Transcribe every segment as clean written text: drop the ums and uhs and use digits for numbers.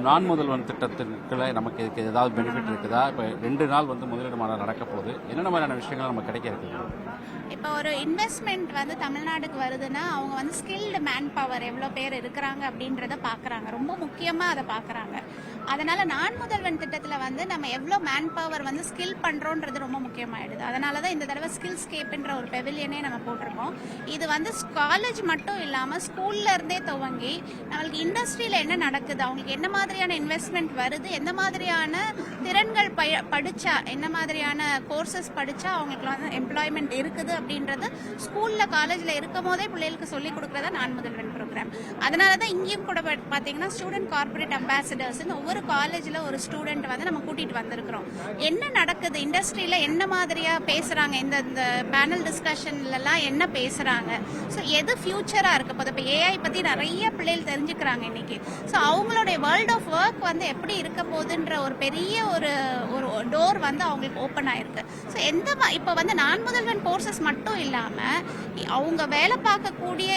நான் முதல்வன் திட்டத்திற்குள்ள நமக்கு இதுக்கு ஏதாவது பெனிஃபிட் இருக்குதா? இப்போ 2 நாள் முதலீடு மாநாடு நடக்க போகுது. என்னென்ன மாதிரியான விஷயங்கள் நமக்கு கிடைக்க இருக்குது? இப்போ ஒரு இன்வெஸ்ட்மெண்ட் தமிழ்நாடுக்கு வருதுன்னா அவங்க ஸ்கில்டு மேன் பவர் எவ்வளோ பேர் இருக்கிறாங்க அப்படின்றத பார்க்குறாங்க. ரொம்ப முக்கியமாக அதை பார்க்குறாங்க. அதனால நான் முதல்வன் திட்டத்தில் நம்ம எவ்வளோ மேன் பவர் ஸ்கில் பண்ணுறோன்றது ரொம்ப முக்கியமாயிடுது. அதனால தான் இந்த தடவை ஸ்கில் ஸ்கேப்ன்ற ஒரு பெவிலியனே நம்ம போட்டிருக்கோம். இது காலேஜ் மட்டும் இல்லாமல் ஸ்கூல்ல இருந்தே துவங்கி நம்மளுக்கு இண்டஸ்ட்ரியில் என்ன நடக்குது, அவங்களுக்கு என்ன மாதிரியான இன்வெஸ்ட்மெண்ட் வருது, எந்த மாதிரியான திறன்கள் படித்தா, என்ன மாதிரியான கோர்சஸ் படித்தா அவங்களுக்கு எம்ப்ளாய்மெண்ட் இருக்குது அப்படின்றது ஸ்கூலில் காலேஜில் இருக்கும் போதே பிள்ளைகளுக்கு சொல்லிக் கொடுக்குறதா நான் முதல்வன் ப்ரோக்ராம். அதனால தான் இங்கேயும் கூட பார்த்தீங்கன்னா ஸ்டூடெண்ட் கார்பரேட் அம்பாசிடர்ஸ்னு ஒவ்வொரு காலேஜில் ஒரு ஸ்டூடெண்ட் நம்ம கூட்டிகிட்டு வந்திருக்கிறோம். என்ன நடக்குது இண்டஸ்ட்ரியில், என்ன மாதிரியாக பேசுகிறாங்க, இந்த பேனல் டிஸ்கஷன்லலாம் என்ன பேசுகிறாங்க, ஸோ எது ஃபியூச்சராக இருக்க போது. இப்போ ஏஐ பற்றி நிறைய பிள்ளைகள் தெரிஞ்சுக்கிறாங்க இன்னைக்கு. ஸோ அவங்களுடைய வேர்ல்ட் ஆஃப் ஒர்க் எப்படி இருக்க போகுதுன்ற ஒரு பெரிய ஒரு டோர் அவங்களுக்கு ஓப்பன் ஆயிருக்கு. ஸோ இப்போ நான் முதல்வன் கோர்சஸ் மட்டும் இல்லாமல் அவங்க வேலை பார்க்கக்கூடிய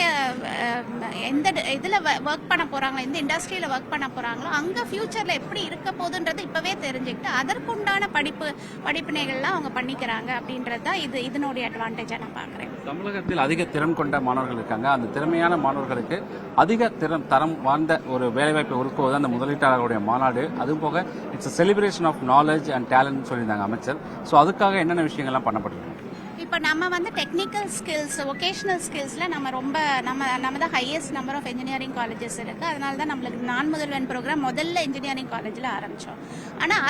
எந்த இதில் ஒர்க் பண்ண போகிறாங்களோ, எந்த இண்டஸ்ட்ரியில் ஒர்க் பண்ண போகிறாங்களோ அங்கே ஃபியூச்சரில் எப்படி இருக்க போகுதுன்றது இப்போவே தெரிஞ்சுக்கிட்டு அதற்குண்டான படிப்பினைகள்லாம் அவங்க பண்ணிக்கிறாங்க அப்படின்றது தான் இதனுடைய அட்வான்டேஜாக நான் பார்க்குறேன். தமிழகத்தில் அதிக திறன் கொண்ட மாணவர்கள் இருக்காங்க. அந்த திறமையான மாணவர்களுக்கு அதிக தரம் வாய்ந்த ஒரு வேலைவாய்ப்பை ஒதுக்குவது அந்த முதலீட்டாளர்களுடைய மாநாடு. அதுவும் போக it's celebration of knowledge and talent சொல்லியிருந்தாங்க அமைச்சர். ஸோ அதுக்காக என்னென்ன விஷயங்கள்லாம் பண்ணப்பட்டிருக்கு? இப்போ நம்ம டெக்னிக்கல் ஸ்கில்ஸ், வொகேஷனல் ஸ்கில்ஸில் நம்ம தான் highest number of engineering colleges இருக்குது. அதனால தான் நம்மளுக்கு நான் முதல்வன் ப்ரோக்ராம் முதல்ல இன்ஜினியரிங் காலேஜில் ஆரம்பித்தோம். ஆனால்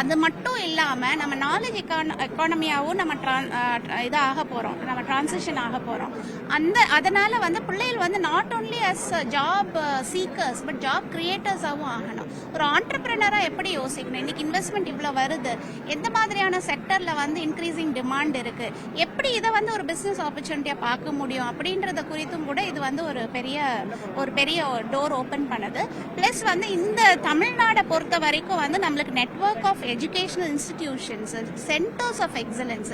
அது மட்டும் இல்லாமல் நம்ம நாலேஜ் எக்கானமியாகவும் நம்ம இதாக போகிறோம், நம்ம டிரான்சிஷன் ஆக போகிறோம். அதனால் பிள்ளைகள் not only as job seekers but job கிரியேட்டர்ஸாகவும் ஆகணும். ஒரு ஆண்டர்பிரினராக எப்படி யோசிக்கணும், இன்னைக்கு இன்வெஸ்ட்மெண்ட் இவ்வளோ வருது, எந்த மாதிரியான செக்டரில் இன்க்ரீசிங் டிமாண்ட் இருக்குது, எப்படி இதை ஒரு பிசினஸ் ஆப்பர்ச்சுனிட்டியா பார்க்க முடியும் அப்படின்றத குறித்தும் கூட இது ஒரு பெரிய டோர் ஓபன் பண்ணுது. பிளஸ் இந்த தமிழ்நாடை பொறுத்த வரைக்கும் நம்மளுக்கு network of educational institutions, centres of excellence,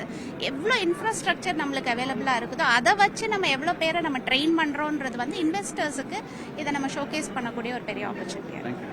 எவ்வளோ இன்ஃப்ராஸ்ட்ரக்சர் நம்மளுக்கு அவைலபிளா இருக்குதோ அதை வச்சு நம்ம எவ்வளோ பேரை நம்ம ட்ரெயின் பண்றோன்றது இன்வெஸ்டர்ஸுக்கு இதை நம்ம ஷோகேஸ் பண்ணக்கூடிய ஒரு பெரிய ஆப்பர்ச்சுனிட்டியா இருக்கு.